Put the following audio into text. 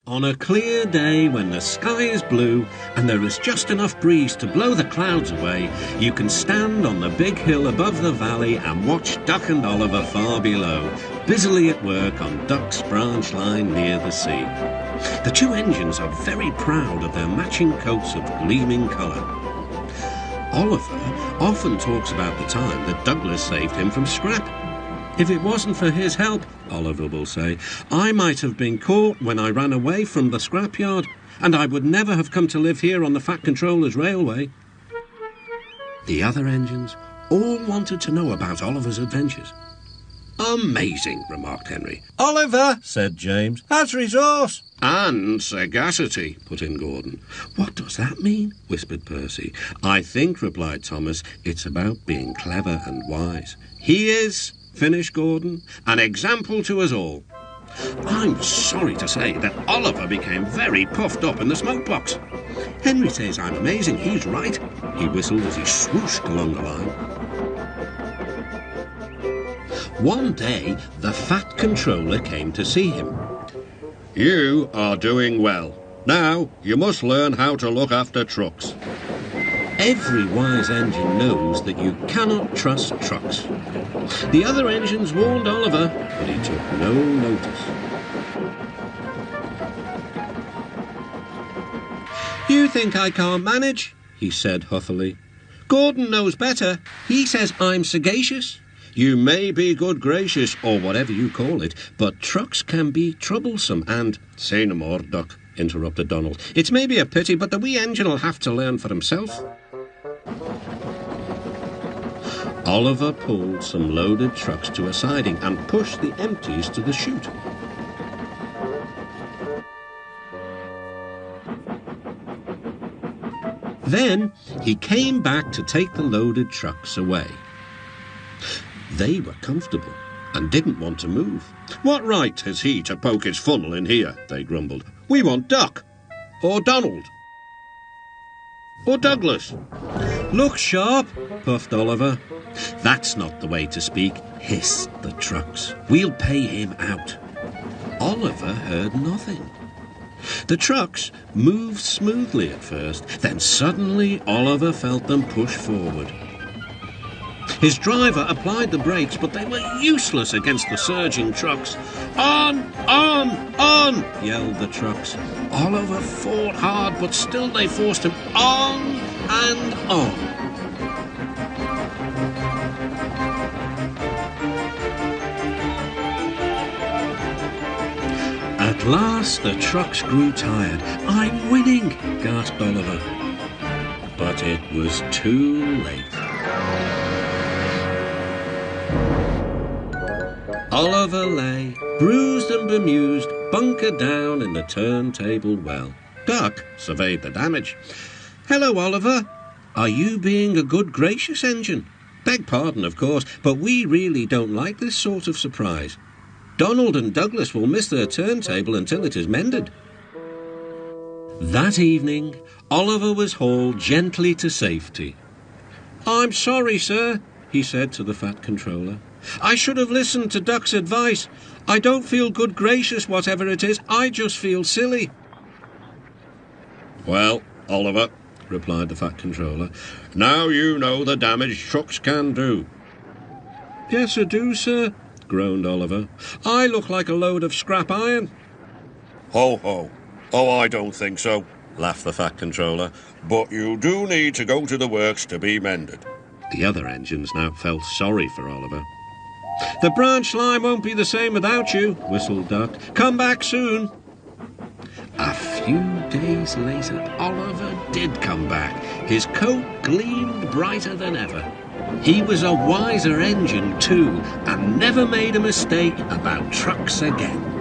On a clear day when the sky is blue and there is just enough breeze to blow the clouds away, you can stand on the big hill above the valley and watch Duck and Oliver far below, busily at work on Duck's branch line near the sea. The two engines are very proud of their matching coats of gleaming colour. Oliver often talks about the time that Douglas saved him from scrap. If it wasn't for his help, Oliver will say, I might have been caught when I ran away from the scrapyard, and I would never have come to live here on the Fat Controller's railway. The other engines all wanted to know about Oliver's adventures. Amazing, remarked Henry. Oliver, said James, has resource. And sagacity, put in Gordon. What does that mean? Whispered Percy. I think, replied Thomas, it's about being clever and wise. He is, finished Gordon, an example to us all. I'm sorry to say that Oliver became very puffed up in the smoke box. Henry says I'm amazing, he's right, he whistled as he swooshed along the line. One day, the Fat Controller came to see him. You are doing well. Now, you must learn how to look after trucks. Every wise engine knows that you cannot trust trucks. The other engines warned Oliver, but he took no notice. You think I can't manage? He said huffily. Gordon knows better. He says I'm sagacious. You may be good gracious, or whatever you call it, but trucks can be troublesome and— Say no more, Duck, interrupted Donald. It's maybe a pity, but the wee engine'll have to learn for himself. Oliver pulled some loaded trucks to a siding and pushed the empties to the chute. Then he came back to take the loaded trucks away. They were comfortable and didn't want to move. What right has he to poke his funnel in here? They grumbled. We want Duck, or Donald, or Douglas. Look sharp, puffed Oliver. That's not the way to speak, hissed the trucks. We'll pay him out. Oliver heard nothing. The trucks moved smoothly at first, then suddenly Oliver felt them push forward. His driver applied the brakes, but they were useless against the surging trucks. On, yelled the trucks. Oliver fought hard, but still they forced him on and on. At last the trucks grew tired. I'm winning, gasped Oliver. But it was too late. Oliver lay, bruised and bemused, bunkered down in the turntable well. Duck surveyed the damage. Hello, Oliver. Are you being a good gracious engine? Beg pardon, of course, but we really don't like this sort of surprise. Donald and Douglas will miss their turntable until it is mended. That evening, Oliver was hauled gently to safety. I'm sorry, sir, he said to the Fat Controller. I should have listened to Duck's advice. I don't feel good gracious, whatever it is. I just feel silly. Well, Oliver, replied the Fat Controller, now you know the damage trucks can do. Yes, I do, sir, groaned Oliver. I look like a load of scrap iron. Ho, ho. Oh, I don't think so, laughed the Fat Controller. But you do need to go to the works to be mended. The other engines now felt sorry for Oliver. The branch line won't be the same without you, whistled Duck. Come back soon. A few days later, Oliver did come back. His coat gleamed brighter than ever. He was a wiser engine too, and never made a mistake about trucks again.